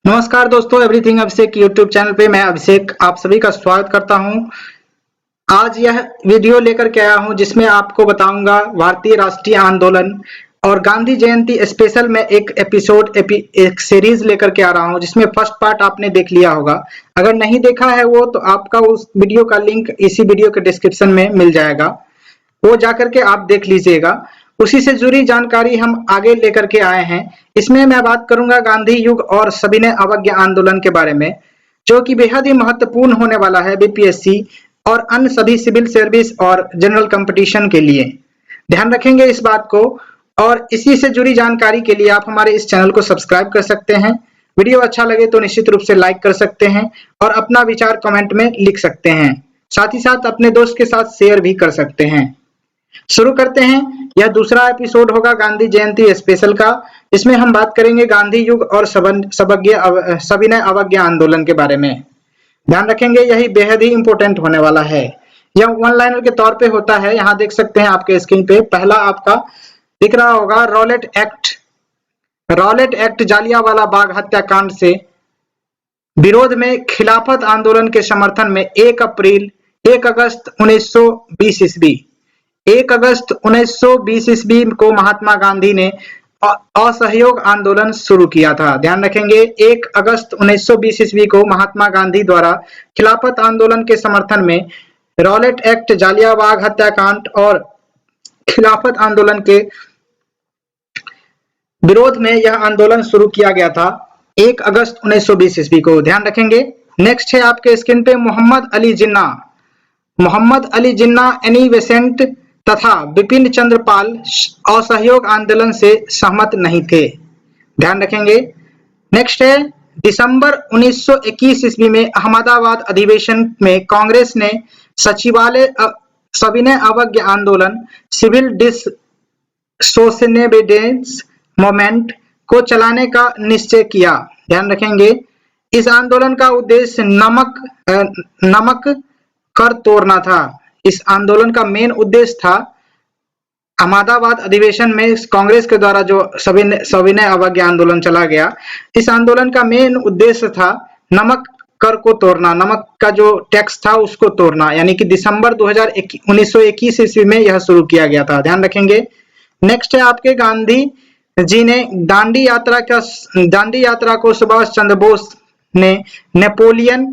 नमस्कार दोस्तों, एवरीथिंग अभिषेक YouTube channel पे मैं अभिषेक आप सभी का स्वागत करता हूं। आज यह वीडियो लेकर के आया हूं जिसमें आपको बताऊंगा भारतीय राष्ट्रीय आंदोलन और गांधी जयंती स्पेशल में एक सीरीज लेकर के आ रहा हूं जिसमें फर्स्ट पार्ट आपने देख लिया होगा। अगर नहीं देखा है वो तो आपका उस वीडियो का लिंक इसी वीडियो के डिस्क्रिप्शन में मिल जाएगा, वो जाकर के आप देख लीजिएगा। उसी से जुड़ी जानकारी हम आगे लेकर के आए हैं। इसमें मैं बात करूंगा गांधी युग और सविनय अवज्ञा आंदोलन के बारे में, जो कि बेहद ही महत्वपूर्ण होने वाला है बीपीएससी और अन्य सभी सिविल सर्विस और जनरल कंपटीशन के लिए। ध्यान रखेंगे इस बात को, और इसी से जुड़ी जानकारी के लिए आप हमारे इस चैनल को सब्सक्राइब कर सकते हैं। वीडियो अच्छा लगे तो निश्चित रूप से लाइक कर सकते हैं और अपना विचार कमेंट में लिख सकते हैं। साथ ही साथ अपने दोस्त के साथ शेयर भी कर सकते हैं। शुरू करते हैं। यह दूसरा एपिसोड होगा गांधी जयंती स्पेशल का। इसमें हम बात करेंगे गांधी युग और सविनय अवज्ञा आंदोलन के बारे में। ध्यान रखेंगे, यही बेहद ही इंपॉर्टेंट होने वाला है। यह वन लाइनर के तौर पे होता है। यहाँ देख सकते हैं आपके स्क्रीन पे पहला आपका दिख रहा होगा रॉलेट एक्ट जालियांवाला बाग हत्याकांड से विरोध में खिलाफत आंदोलन के समर्थन में 1 अगस्त 1920 ईस्वी 1 अगस्त 1920 ईस्वी को महात्मा गांधी ने असहयोग आंदोलन शुरू किया था। ध्यान रखेंगे, 1 अगस्त 1920 ईस्वी को महात्मा गांधी द्वारा खिलाफत आंदोलन के समर्थन में रॉलेट एक्ट जालियांवाला हत्याकांड और खिलाफत आंदोलन के विरोध में यह आंदोलन शुरू किया गया था 1 अगस्त 1920 ईस्वी को। ध्यान रखेंगे। नेक्स्ट है आपके स्क्रीन पे मोहम्मद अली जिन्ना, एनी बेसेंट तथा बिपिन चंद्र पाल असहयोग आंदोलन से सहमत नहीं थे। ध्यान रखेंगे। नेक्स्ट है दिसंबर 1921 ईस्वी में अहमदाबाद अधिवेशन में कांग्रेस ने सविनय अवज्ञा आंदोलन सिविल डिसोसिएशनेस मूवमेंट को चलाने का निश्चय किया। ध्यान रखेंगे, इस आंदोलन का उद्देश्य नमक कर तोड़ना था। इस आंदोलन का मेन उद्देश्य था, अहमदाबाद अधिवेशन में कांग्रेस के द्वारा जो सविनय अवज्ञा आंदोलन चला गया, इस आंदोलन का मेन उद्देश्य था नमक कर को तोड़ना, नमक का जो टैक्स था उसको तोड़ना। यानी कि दिसंबर 1921 ईस्वी में यह शुरू किया गया था। ध्यान रखेंगे। नेक्स्ट है आपके गांधी जी ने दांडी यात्रा को सुभाष चंद्र बोस ने नेपोलियन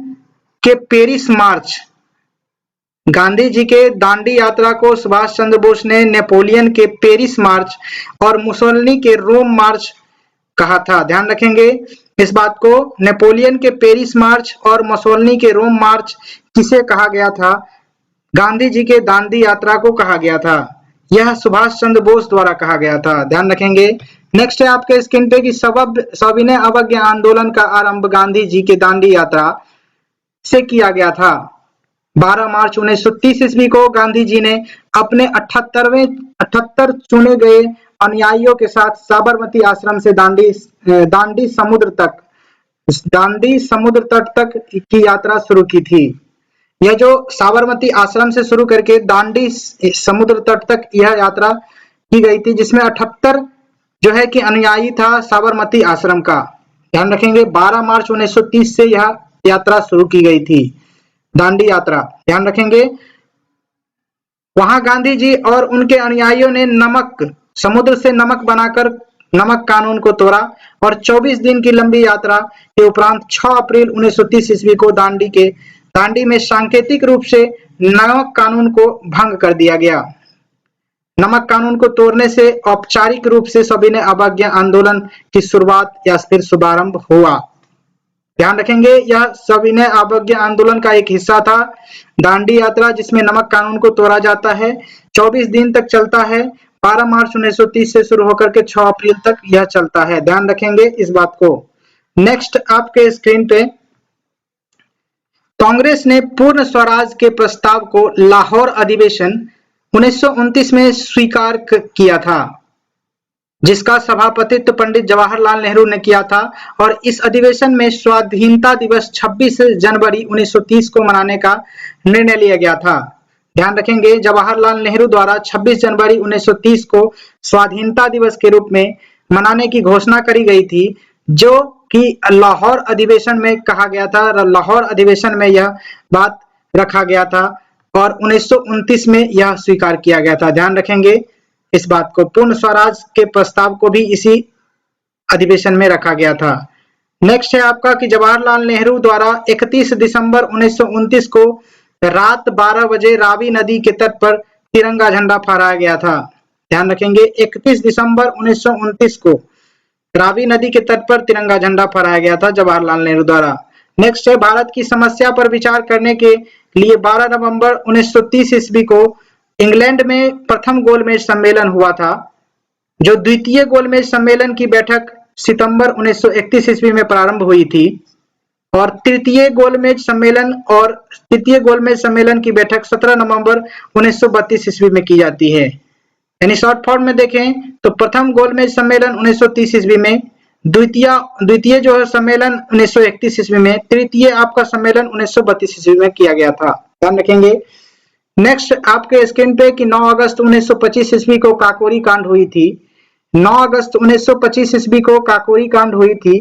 के पेरिस मार्च, गांधी जी के दांडी यात्रा को सुभाष चंद्र बोस ने नेपोलियन के पेरिस मार्च और मुसोलिनी के रोम मार्च कहा था। ध्यान रखेंगे इस बात को, नेपोलियन के पेरिस मार्च और मुसोलिनी के रोम मार्च किसे कहा गया था? गांधी जी के दांडी यात्रा को कहा गया था। यह सुभाष चंद्र बोस द्वारा कहा गया था। ध्यान रखेंगे। नेक्स्ट है आपके स्क्रीन पे कि सविनय अवज्ञा आंदोलन का आरंभ गांधी जी के दांडी यात्रा से किया गया था। 12 मार्च 1930 ईस्वी को गांधी जी ने अपने 78 चुने गए अनुयायियों के साथ साबरमती आश्रम से दांडी समुद्र तट तक की यात्रा शुरू की थी। यह जो साबरमती आश्रम से शुरू करके दांडी समुद्र तट तक यह यात्रा की गई थी, जिसमें 78 जो है कि अनुयायी था साबरमती आश्रम का। ध्यान रखेंगे, 12 मार्च 1930 से यह यात्रा शुरू की गई थी, दांडी यात्रा। ध्यान रखेंगे। वहां गांधी जी और उनके अनुयायियों ने समुद्र से नमक बनाकर नमक कानून को तोड़ा और 24 दिन की लंबी यात्रा के उपरांत 6 अप्रैल 1930 ईस्वी को दांडी में सांकेतिक रूप से नमक कानून को भंग कर दिया गया। नमक कानून को तोड़ने से औपचारिक रूप से सविनय अवज्ञा आंदोलन की शुरुआत या फिर शुभारंभ हुआ। ध्यान रखेंगे, यह सविनय अवज्ञा आंदोलन का एक हिस्सा था दांडी यात्रा, जिसमें नमक कानून को तोड़ा जाता है। 24 दिन तक चलता है। 12 मार्च 1930 से शुरू होकर के 6 अप्रैल तक यह चलता है। ध्यान रखेंगे इस बात को। नेक्स्ट आपके स्क्रीन पे कांग्रेस ने पूर्ण स्वराज के प्रस्ताव को लाहौर अधिवेशन 1929 में स्वीकार किया था, जिसका सभापतित्व पंडित जवाहरलाल नेहरू ने किया था। और इस अधिवेशन में स्वाधीनता दिवस 26 जनवरी 1930 को मनाने का निर्णय लिया गया था। ध्यान रखेंगे, जवाहरलाल नेहरू द्वारा 26 जनवरी 1930 को स्वाधीनता दिवस के रूप में मनाने की घोषणा करी गई थी, जो कि लाहौर अधिवेशन में कहा गया था, लाहौर अधिवेशन में यह बात रखा गया था और 1929 में यह स्वीकार किया गया था। ध्यान रखेंगे इस बात को। पूर्ण स्वराज के प्रस्ताव को भी इसी अधिवेशन में रखा गया था। नेक्स्ट है आपका कि जवाहरलाल नेहरू द्वारा 31 दिसंबर 1929 को रात 12 बजे रावी नदी के तट पर तिरंगा झंडा फहराया गया था। ध्यान रखेंगे 31 दिसंबर 1929 को रावी नदी के तट पर तिरंगा झंडा फहराया गया था जवाहरलाल नेहरू द्वारा। नेक्स्ट है भारत की समस्या पर विचार करने के लिए 12 नवंबर 1930 ईस्वी को इंग्लैंड में प्रथम गोलमेज सम्मेलन हुआ था। जो द्वितीय गोलमेज सम्मेलन की बैठक सितंबर 1931 ईस्वी में प्रारंभ हुई थी और तृतीय गोलमेज सम्मेलन की बैठक 17 नवंबर 1932 ईस्वी में की जाती है। यानी शॉर्ट फॉर्म में देखें तो प्रथम गोलमेज सम्मेलन 1930 ईस्वी में, द्वितीय जो है सम्मेलन 1931 ईस्वी में, तृतीय आपका सम्मेलन 1932 ईस्वी में किया गया था। ध्यान रखेंगे। नेक्स्ट आपके स्क्रीन पे कि 9 अगस्त 1925 ईस्वी को काकोरी कांड हुई थी। 9 अगस्त 1925 ईस्वी को काकोरी कांड हुई थी,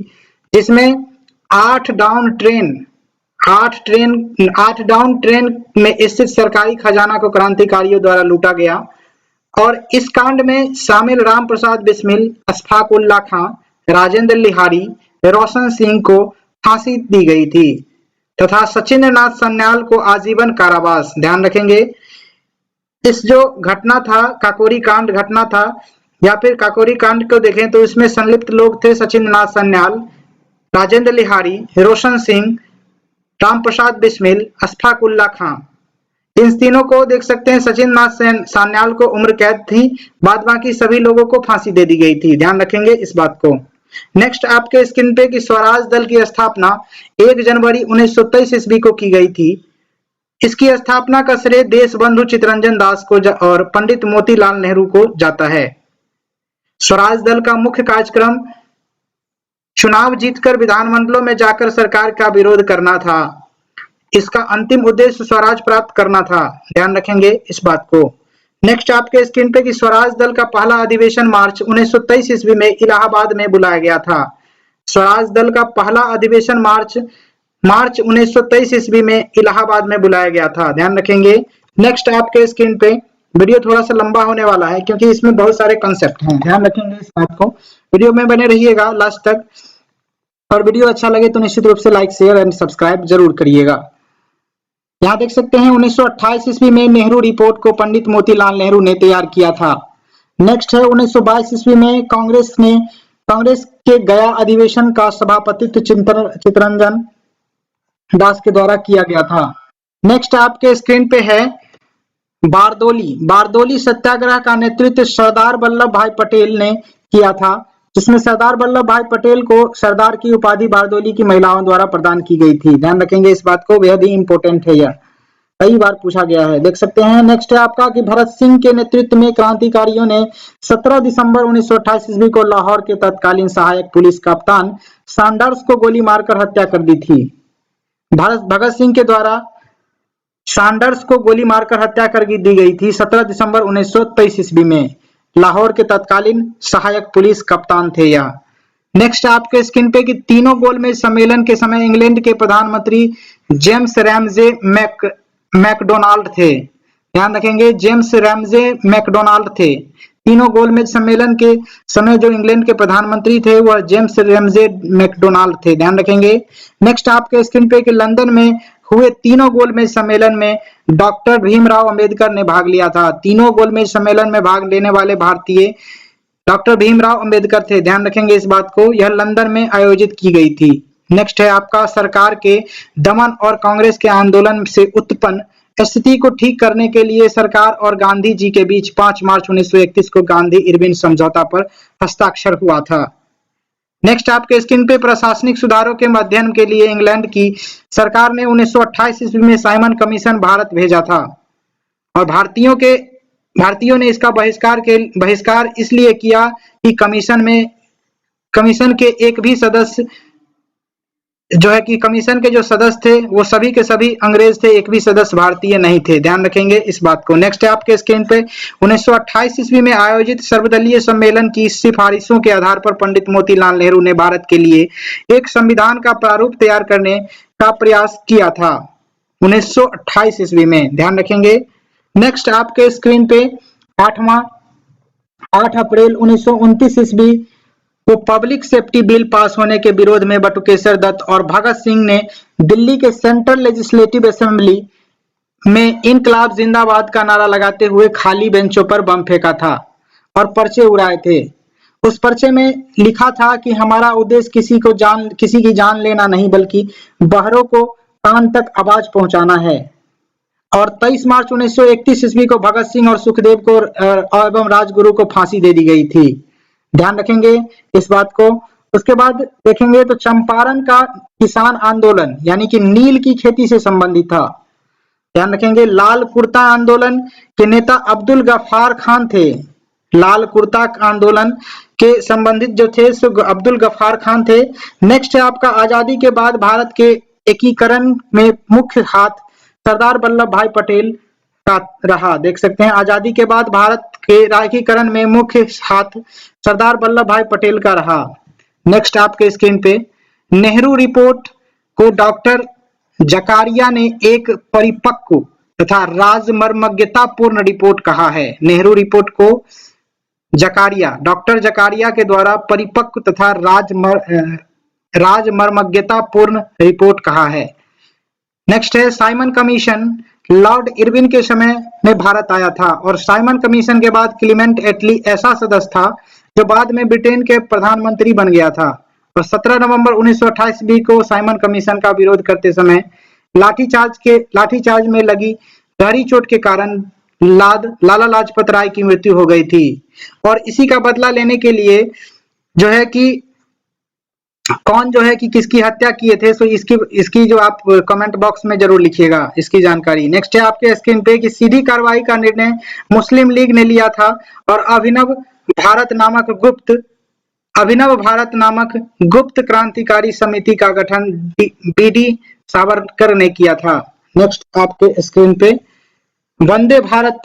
जिसमें 8 डाउन ट्रेन में स्थित सरकारी खजाना को क्रांतिकारियों द्वारा लूटा गया और इस कांड में शामिल राम प्रसाद बिस्मिल, अशफाक उल्लाह खां, राजेंद्र लिहारी, रोशन सिंह को फांसी दी गई थी तथा सचिंद्र नाथ सन्याल को आजीवन कारावास। ध्यान रखेंगे इस जो घटना था, काकोरी कांड घटना था या फिर काकोरी कांड को देखें तो इसमें संलिप्त लोग थे सचिंद्र नाथ सन्याल, राजेंद्र लिहारी, रोशन सिंह, राम प्रसाद बिस्मिल, अशफाक उल्लाह खां। इन तीनों को देख सकते हैं, सचिंद्र नाथ सन्याल को उम्र कैद थी, बाद बाकी सभी लोगों को फांसी दे दी गई थी। ध्यान रखेंगे इस बात को। नेक्स्ट आपके स्क्रीन पे कि स्वराज दल की स्थापना 1 जनवरी 1923 ईस्वी को की गई थी। इसकी स्थापना का श्रेय देश बंधु चित्तरंजन दास को और पंडित मोतीलाल नेहरू को जाता है। स्वराज दल का मुख्य कार्यक्रम चुनाव जीतकर विधानमंडलों में जाकर सरकार का विरोध करना था। इसका अंतिम उद्देश्य स्वराज प्राप्त करना था। ध्यान रखेंगे इस बात को। नेक्स्ट आपके स्क्रीन पे कि स्वराज दल का पहला अधिवेशन मार्च 1923 ईस्वी में इलाहाबाद में बुलाया गया था। स्वराज दल का पहला अधिवेशन मार्च 1923 ईस्वी में इलाहाबाद में बुलाया गया था। ध्यान रखेंगे। नेक्स्ट आपके स्क्रीन पे, वीडियो थोड़ा सा लंबा होने वाला है क्योंकि इसमें बहुत सारे कंसेप्ट हैं। ध्यान रखेंगे इस बात को। वीडियो में बने रहिएगा लास्ट तक और वीडियो अच्छा लगे तो निश्चित रूप से लाइक, शेयर एंड सब्सक्राइब जरूर करिएगा। यहाँ देख सकते हैं 1928 ईस्वी में नेहरू रिपोर्ट को पंडित मोतीलाल नेहरू ने तैयार किया था। नेक्स्ट है 1922 ईस्वी में कांग्रेस के गया अधिवेशन का सभापतित्व चित्तरंजन दास के द्वारा किया गया था। नेक्स्ट आपके स्क्रीन पे है बारदोली सत्याग्रह का नेतृत्व सरदार वल्लभ भाई पटेल ने किया था, जिसमें सरदार वल्लभ भाई पटेल को सरदार की उपाधि बारदोली की महिलाओं द्वारा प्रदान की गई थी। ध्यान रखेंगे इस बात को, बेहद ही इंपॉर्टेंट है, यह कई बार पूछा गया है। देख सकते हैं। नेक्स्ट है आपका कि भगत सिंह के नेतृत्व में क्रांतिकारियों ने 17 दिसंबर 1928 ईस्वी को लाहौर के तत्कालीन सहायक पुलिस कप्तान सैंडर्स को गोली मारकर हत्या कर दी थी। भगत सिंह के द्वारा सैंडर्स को गोली मारकर हत्या कर दी गई थी 17 दिसंबर 1923 ईस्वी में। लाहौर के तत्कालीन सहायक पुलिस कप्तान थे यह। नेक्स्ट आपके स्क्रीन पे कि तीनों गोलमेज सम्मेलन के समय इंग्लैंड के प्रधानमंत्री जेम्स रैमजे मैकडोनाल्ड थे। ध्यान रखेंगे, जेम्स रैमजे मैकडोनाल्ड थे। तीनों गोलमेज सम्मेलन के समय जो इंग्लैंड के प्रधानमंत्री थे वह जेम्स रैमजे मैकडोनाल्ड थे। ध्यान रखेंगे। नेक्स्ट आपके स्क्रीन पे कि लंदन में हुए तीनों गोलमेज सम्मेलन में डॉक्टर भीमराव अंबेडकर ने भाग लिया था। तीनों गोलमेज सम्मेलन में भाग लेने वाले भारतीय डॉक्टर भीमराव अंबेडकर थे। ध्यान रखेंगे इस बात को। यह लंदन में आयोजित की गई थी। नेक्स्ट है आपका सरकार के दमन और कांग्रेस के आंदोलन से उत्पन्न स्थिति को ठीक करने के लिए सरकार और गांधी जी के बीच 5 मार्च 1931 को गांधी इरविन समझौता पर हस्ताक्षर हुआ था। नेक्स्ट आपके स्क्रीन पे प्रशासनिक सुधारों के अध्ययन के लिए इंग्लैंड की सरकार ने 1928 ईस्वी में साइमन कमीशन भारत भेजा था और भारतीयों ने इसका बहिष्कार इसलिए किया कि कमीशन के एक भी सदस्य जो है कि कमीशन के जो सदस्य थे वो सभी के सभी अंग्रेज थे, एक भी सदस्य भारतीय नहीं थे, ध्यान रखेंगे इस बात को। नेक्स्ट है आपके स्क्रीन पे 1928 ईस्वी में आयोजित सर्वदलीय सम्मेलन की सिफारिशों के आधार पर पंडित मोतीलाल नेहरू ने भारत के लिए एक संविधान का प्रारूप तैयार करने का प्रयास किया था 1928 ईस्वी में, ध्यान रखेंगे। नेक्स्ट आपके स्क्रीन पे 8 अप्रैल 1929 ईस्वी को पब्लिक सेफ्टी बिल पास होने के विरोध में बटुकेश्वर दत्त और भगत सिंह ने दिल्ली के सेंट्रल लेजिस्लेटिव असेंबली में इनकलाब जिंदाबाद का नारा लगाते हुए खाली बेंचों पर बम फेंका था और पर्चे उड़ाए थे। उस पर्चे में लिखा था कि हमारा उद्देश्य किसी की जान लेना नहीं बल्कि बहरों को कान तक आवाज पहुंचाना है। और 23 मार्च 1931 ईस्वी को भगत सिंह और सुखदेव को एवं राजगुरु को फांसी दे दी गई थी, ध्यान रखेंगे इस बात को। उसके बाद देखेंगे तो चंपारण का किसान आंदोलन यानी कि नील की खेती से संबंधित था, ध्यान रखेंगे। लाल कुर्ता आंदोलन के नेता अब्दुल गफ्फार खान थे, लाल कुर्ता आंदोलन के संबंधित जो थे सो अब्दुल गफ्फार खान थे। नेक्स्ट है आपका आजादी के बाद भारत के एकीकरण में मुख्य हाथ सरदार वल्लभ भाई पटेल का रहा, देख सकते हैं आजादी के बाद भारत के एकीकरण में मुख्य हाथ सरदार वल्लभ भाई पटेल का रहा। नेक्स्ट आपके स्क्रीन पे नेहरू रिपोर्ट को डॉक्टर जकारिया ने एक परिपक्व तथा राजमर्मज्ञतापूर्ण रिपोर्ट कहा है। नेहरू रिपोर्ट को डॉक्टर जकारिया के द्वारा परिपक्व तथा राजमर्मज्ञतापूर्ण रिपोर्ट कहा है। नेक्स्ट है साइमन कमीशन लॉर्ड इरविन के समय में भारत आया था और साइमन कमीशन के बाद क्लीमेंट एटली ऐसा सदस्य था जो बाद में ब्रिटेन के प्रधानमंत्री बन गया था। और 17 नवंबर 1928 ईस्वी को साइमन कमीशन का विरोध करते समय लाठीचार्ज में लगी गहरी चोट के कारण लाला लाजपत राय की मृत्यु हो गई थी। और इसी का बदला लेने के लिए जो है कि कौन जो है कि किसकी हत्या किए थे, सो इसकी जो आप कमेंट बॉक्स में जरूर लिखिएगा इसकी जानकारी। नेक्स्ट है आपके स्क्रीन पे कि सीधी कार्रवाई का निर्णय मुस्लिम लीग ने लिया था और अभिनव भारत नामक गुप्त क्रांतिकारी समिति का गठन बीडी सावरकर ने किया था। नेक्स्ट आपके स्क्रीन पे वंदे भारत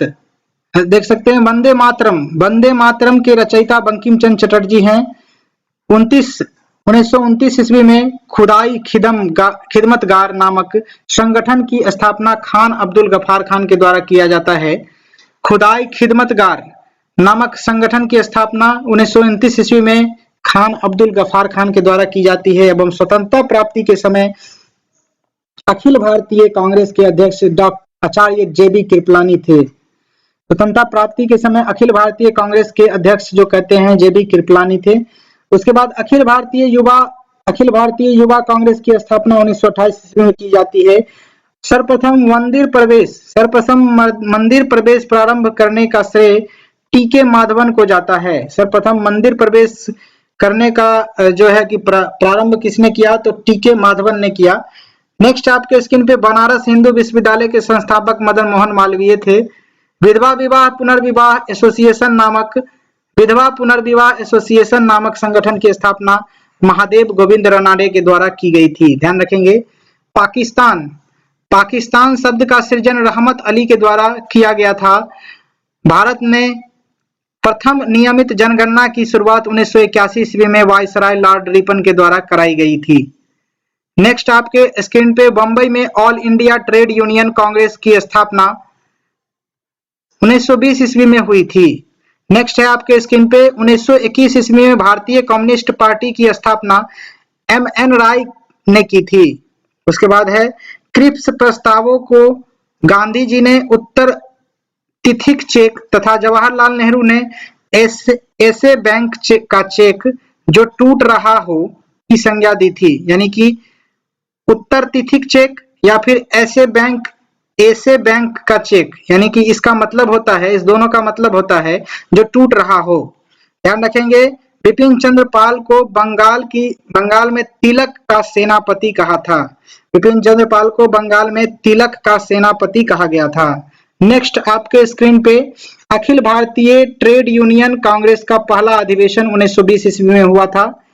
देख सकते हैं, वंदे मातरम के रचयिता बंकिम चंद्र चटर्जी हैं। 1929 ईस्वी में खुदाई खिदमतगार नामक संगठन की स्थापना खान अब्दुल गफ्फार खान के द्वारा किया जाता है। खुदाई खिदमतगार नामक संगठन की स्थापना 1929 ईस्वी में खान अब्दुल गफ्फार खान के द्वारा की जाती है एवं स्वतंत्रता प्राप्ति के समय अखिल भारतीय कांग्रेस के अध्यक्ष डॉक्टर आचार्य जेबी कृपलानी थे। स्वतंत्रता प्राप्ति के समय अखिल भारतीय कांग्रेस के अध्यक्ष जो कहते हैं जेबी कृपलानी थे। उसके बाद अखिल भारतीय युवा कांग्रेस की स्थापना 1928 ईस्वी में की जाती है। सर्वप्रथम मंदिर प्रवेश प्रारंभ करने का श्रेय टीके माधवन को जाता है। सर्वप्रथम मंदिर प्रवेश करने का जो है कि प्रारंभ किसने किया, तो टीके माधवन ने किया। नेक्स्ट आपके स्क्रीन पे बनारस हिंदू विश्वविद्यालय के संस्थापक मदन मोहन मालवीय थे। विधवा पुनर्विवाह एसोसिएशन नामक संगठन की स्थापना महादेव गोविंद रनाडे के द्वारा की गई थी, ध्यान रखेंगे। पाकिस्तान शब्द का सृजन रहमत अली के द्वारा किया गया था। भारत में प्रथम नियमित जनगणना की शुरुआत 1981 ईस्वी में वायसराय लॉर्ड रिपन के द्वारा कराई गई थी। नेक्स्ट आपके स्क्रीन पे बंबई में all India trade union Congress की स्थापना 1920 ईस्वी में हुई थी। नेक्स्ट है आपके स्क्रीन पे 1921 ईस्वी में भारतीय कम्युनिस्ट पार्टी की स्थापना एमएन राय ने की थी। उसके बाद है क्रिप्स प्रस्तावों को गांधी जी ने उत्तर तिथिक चेक तथा जवाहरलाल नेहरू ने ऐसे बैंक का चेक जो टूट रहा हो की संज्ञा दी थी। यानी कि उत्तर तिथिक चेक या फिर ऐसे बैंक का चेक, यानी कि इसका मतलब होता है, इस दोनों का मतलब होता है जो टूट रहा हो। ध्यान रखेंगे बिपिन चंद्र पाल को बंगाल में तिलक का सेनापति कहा था। बिपिन चंद्र पाल को बंगाल में तिलक का सेनापति कहा गया था। नेक्स्ट आपके स्क्रीन पे अखिल भारतीय ट्रेड यूनियन कांग्रेस का पहला अधिवेशन 1920 ईस्वी में हुआ था।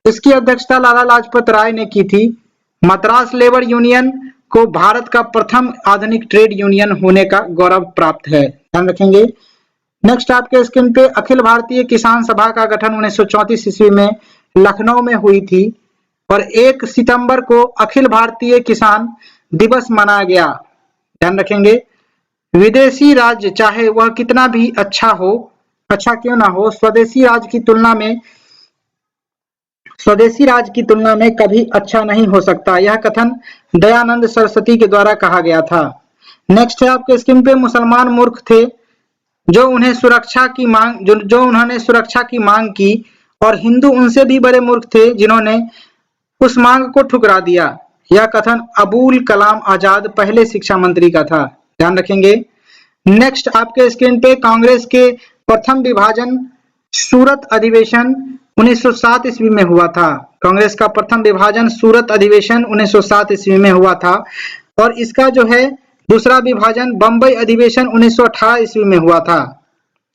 इसकी अध्यक्षता लाला लाजपत राय ने की थी। मद्रास लेबर यूनियन को भारत का प्रथम आधुनिक ट्रेड यूनियन होने का गौरव प्राप्त है। ध्यान रखेंगे। नेक्स्ट आपके स्क्रीन पे अखिल भारतीय किसान सभा का गठन 1934 ईस्वी में लखनऊ में हुई थी और 1 सितंबर को अखिल भारतीय किसान दिवस मनाया गया। ध्यान रखेंगे। विदेशी राज्य चाहे वह कितना भी अच्छा क्यों ना हो, स्वदेशी राज्य की तुलना में कभी अच्छा नहीं हो सकता। यह कथन दयानंद सरस्वती के द्वारा कहा गया था। नेक्स्ट है आपके स्क्रीन पे मुसलमान मूर्ख थे जो उन्होंने सुरक्षा की मांग की और हिंदू उनसे भी बड़े मूर्ख थे जिन्होंने उस मांग को ठुकरा दिया। यह कथन अबुल कलाम आजाद पहले शिक्षा मंत्री का था। ध्यान रखेंगे। नेक्स्ट आपके स्क्रीन पे कांग्रेस के प्रथम विभाजन सूरत अधिवेशन 1907 ईस्वी में हुआ था। कांग्रेस का प्रथम विभाजन सूरत अधिवेशन 1907 ईस्वी में हुआ था और इसका जो है दूसरा विभाजन बंबई अधिवेशन 1918 ईस्वी में हुआ था।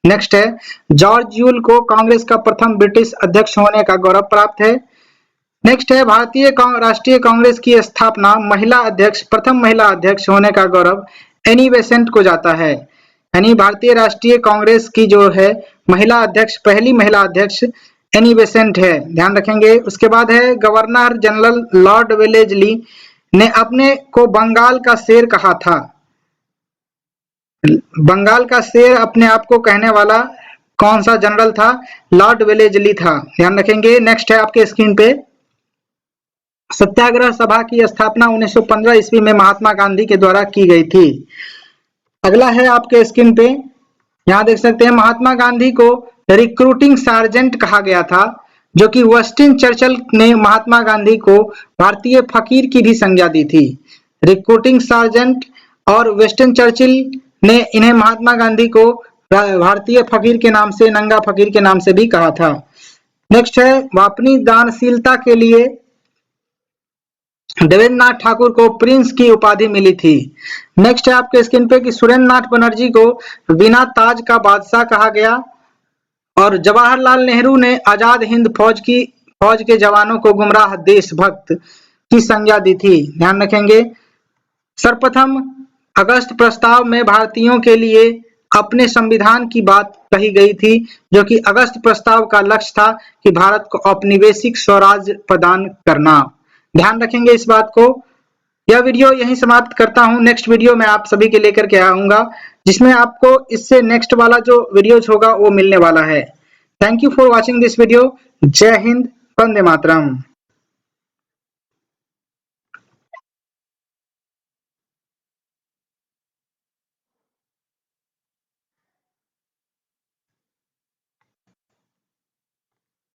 नेक्स्ट है जॉर्ज यूल को कांग्रेस का प्रथम ब्रिटिश अध्यक्ष होने का गौरव प्राप्त है। नेक्स्ट है भारतीय राष्ट्रीय कांग्रेस की स्थापना प्रथम महिला अध्यक्ष होने का गौरव एनी बेसेंट को जाता है। यानी भारतीय राष्ट्रीय कांग्रेस की जो है पहली महिला अध्यक्ष एनी बेसेंट है। ध्यान रखेंगे। उसके बाद है गवर्नर जनरल लॉर्ड वेलेस्ली ने अपने को बंगाल का शेर कहा था। बंगाल का शेर अपने आप को कहने वाला कौन सा जनरल था? लॉर्ड वेलेस्ली था। ध्यान रखेंगे। नेक्स्ट है आपके स्क्रीन पे सत्याग्रह सभा की स्थापना 1915 ईस्वी में महात्मा गांधी के द्वारा की गई थी। अगला है आपके स्क्रीन पे, यहाँ देख सकते हैं महात्मा गांधी को रिक्रूटिंग सार्जेंट कहा गया था, जो कि विंस्टन चर्चिल ने महात्मा गांधी को भारतीय फकीर की भी संज्ञा दी थी। रिक्रूटिंग सार्जेंट और विंस्टन चर्चिल ने इन्हें महात्मा गांधी को भारतीय फकीर के नाम से, नंगा फकीर के नाम से भी कहा था। नेक्स्ट है अपनी दानशीलता के लिए देवेंद्र नाथ ठाकुर को प्रिंस की उपाधि मिली थी। नेक्स्ट है आपके स्क्रीन पे कि सुरेंद्र नाथ बनर्जी को बिना ताज का बादशाह कहा गया और जवाहरलाल नेहरू ने आजाद हिंद फौज के जवानों को गुमराह देशभक्त की संज्ञा दी थी। ध्यान रखेंगे। सर्वप्रथम अगस्त प्रस्ताव में भारतीयों के लिए अपने संविधान की बात कही गई थी, जो कि अगस्त प्रस्ताव का लक्ष्य था कि भारत को औपनिवेशिक स्वराज्य प्रदान करना। ध्यान रखेंगे इस बात को। यह वीडियो यहीं समाप्त करता हूं। नेक्स्ट वीडियो मैं आप सभी के लेकर के आऊंगा, जिसमें आपको इससे नेक्स्ट वाला जो वीडियोज होगा वो मिलने वाला है। Thank you for watching this video. जय हिंद, वंदे मातरम।